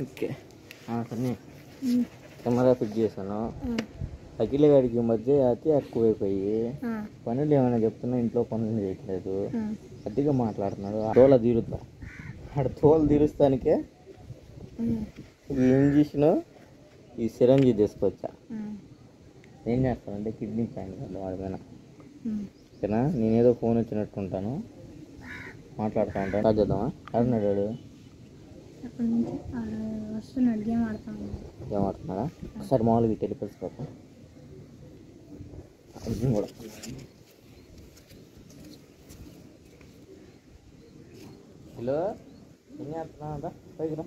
Okay సరే camera fit చేశాను. అఖిల గారికి ఈ మధ్య అతి ఎక్కువైపోయి పనులు ఏమైనా చెప్తున్నా ఇంట్లో పనులు చేయట్లేదు, అతిగా మాట్లాడుతున్నాడు. తోల తీరుద్దాం, ఆడ తోలు తీరుస్తానికే ఈ ఇంజక్షన్ ఈ సిరంజి తీసుకొచ్చా. ఏం చేస్తానంటే కిడ్నీ పాయింట్ కదా వాడి పైన, ఓకేనా? నేనేదో ఫోన్ వచ్చినట్టుంటాను, మాట్లాడుతూ ఉంటాను. స్టార్ట్ చేద్దామా? ఆడున్నాడు గేమ్ ఆడుతున్నాడా? ఒకసారి మామూలుగా టెలిపల్సిపోతా కూడా. హలో ఏం చేస్తున్నా? పైకి రా.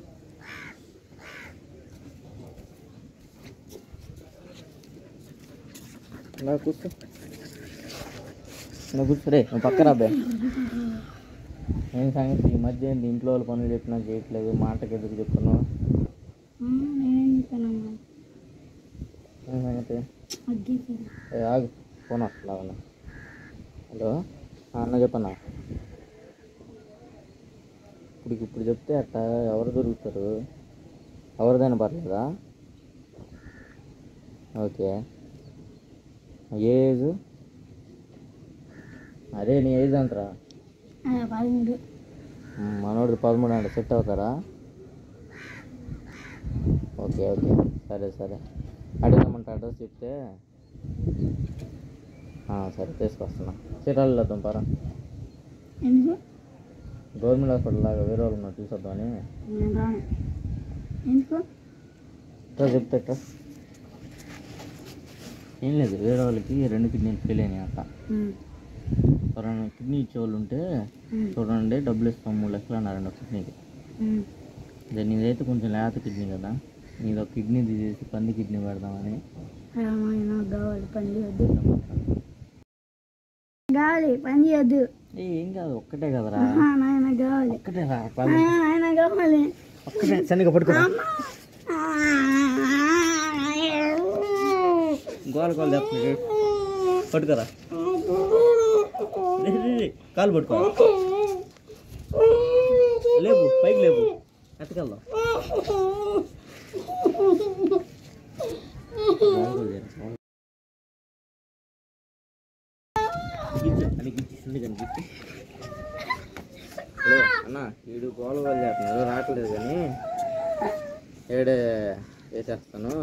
కూర్చో, కూర్చోరే, నువ్వు పక్కన అబ్బాయి. ఏం సంగతి ఈ మధ్య ఏంటి ఇంట్లో వాళ్ళు పనులు చెప్పినా చేయట్లేదు, మాటకి ఎదురు చెప్తున్నావు? ఏం సంగతి? ఆగు, ఫోన్ వస్తా. హలో అన్న చెప్పన్నా. ఇప్పుడు చెప్తే అట్ట ఎవరు దొరుకుతారు? ఎవరిదైనా పర్లేదా? ఓకే, ఏ ఏజ్? అదే నీ ఏజ్ అంతరా? మనోడిది 13 అంటే సెట్ అవుతారా? ఓకే ఓకే, సరే సరే. అడిగామంటే అడ్రస్ చెప్తే సరే తీసుకొస్తున్నా. చీరాలు వెళ్దాం పరా. గవర్నమెంట్ హాస్పిటల్ లాగా వేరే వాళ్ళు ఉన్నారు, చూసొద్దామని. చెప్తే ఏం లేదు, వేరే వాళ్ళకి 2 కిడ్నీలు ఫెయిల్ అయినాయి అంట. ఎవరైనా కిడ్నీ ఇచ్చేవాళ్ళు ఉంటే చూడండి, డబ్బులు ఇస్తాం, 3 లక్షలు అన్నారండి ఒక కిడ్నీకి. అదే నీదైతే కొంచెం లేత కిడ్నీ కదా, నీది ఒక కిడ్నీ తీసేసి పంది కిడ్నీ పెడదామని. ఏం కాదు, ఒక్కటే కదరా, ఒక్కటే రా, ఒక్కటే సన్నిగా పట్టుకోరా. గోల తెస్తున్నాడు, పట్టుకోరా, కాలు పట్టుకో, లేవు పైకి లేవు, ఎత్తకెళ్దాం. హలో అన్న, వీడు గోల వాళ్ళు చేస్తున్నాడు, రావట్లేదు కానీ ఏడే వేసేస్తాను.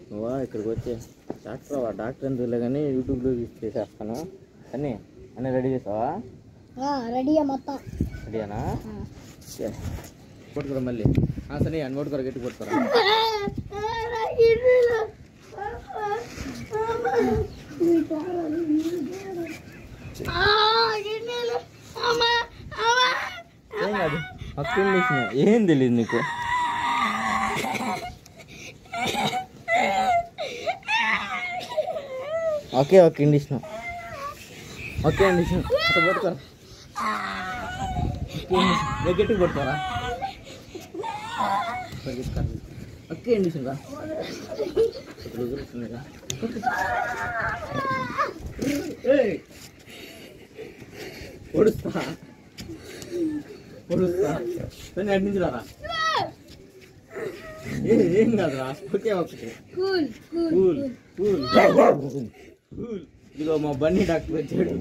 నువ్వా ఇక్కడికి వచ్చి డాక్టర్ ఎందుకులే కానీ యూట్యూబ్లో చేసేస్తాను. అన్నీ అన్నీ రెడీ చేసావా? రెడీయా, మొత్తం రెడీనా? కొట్టుకోరా మళ్ళీ. సరే అన్ని కొట్టుకోరా, గట్టి కొట్టుకోరా. ఏం కాదు, అక్కడ ఏం తెలియదు నీకు. ఓకే ఓకే ఇండిషన్, ఓకే ఇండిషన్ అట్లా పట్టుకోరా, గట్టి కొట్టుకోరా. ఓకే ఇండిషన్ రా, పొడుస్తా పొడుస్తా, కానీ అటు నుంచి రారా. ఏం కాదురా, okay okay cool cool cool. ఇదిగో మా బన్నీ డాక్టర్ వచ్చాడు.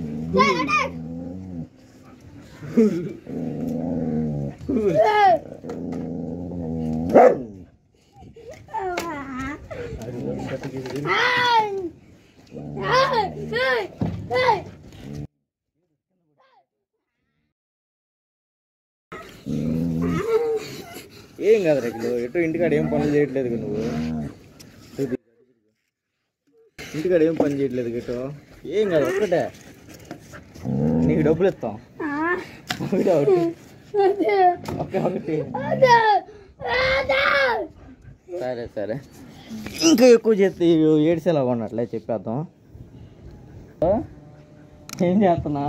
ఏం కాదు రేకులు, ఎటు ఇంటికాడ ఏం పనులు చేయట్లేదు నువ్వు, ఇంటికాడ ఏం పని చేయట్లేదు గెటు. ఏం కాదు, ఒక్కటే నీకు డబ్బులు ఇస్తాం. ఒకటి ఒకటి సరే సరే, ఇంకా ఎక్కువ చేస్తే ఏడ్చేలాగా ఉన్నట్లే చెప్పేద్దాం. ఏం చేస్తున్నా?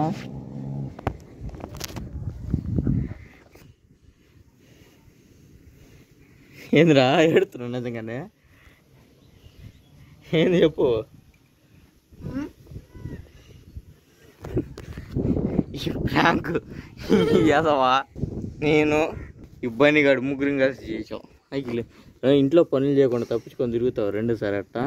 ఏందిరా ఏడుతున్నావు నిజంగానే? ఏంది చెప్పు. ప్రాంక్ చేసావా? నేను ఇబ్బంది కాదు, ముగ్గురం కలిసి చేసాం. అఖిల్ ఇంట్లో పనులు చేయకుండా తప్పించుకొని తిరుగుతావు 2 సారి అట్టా.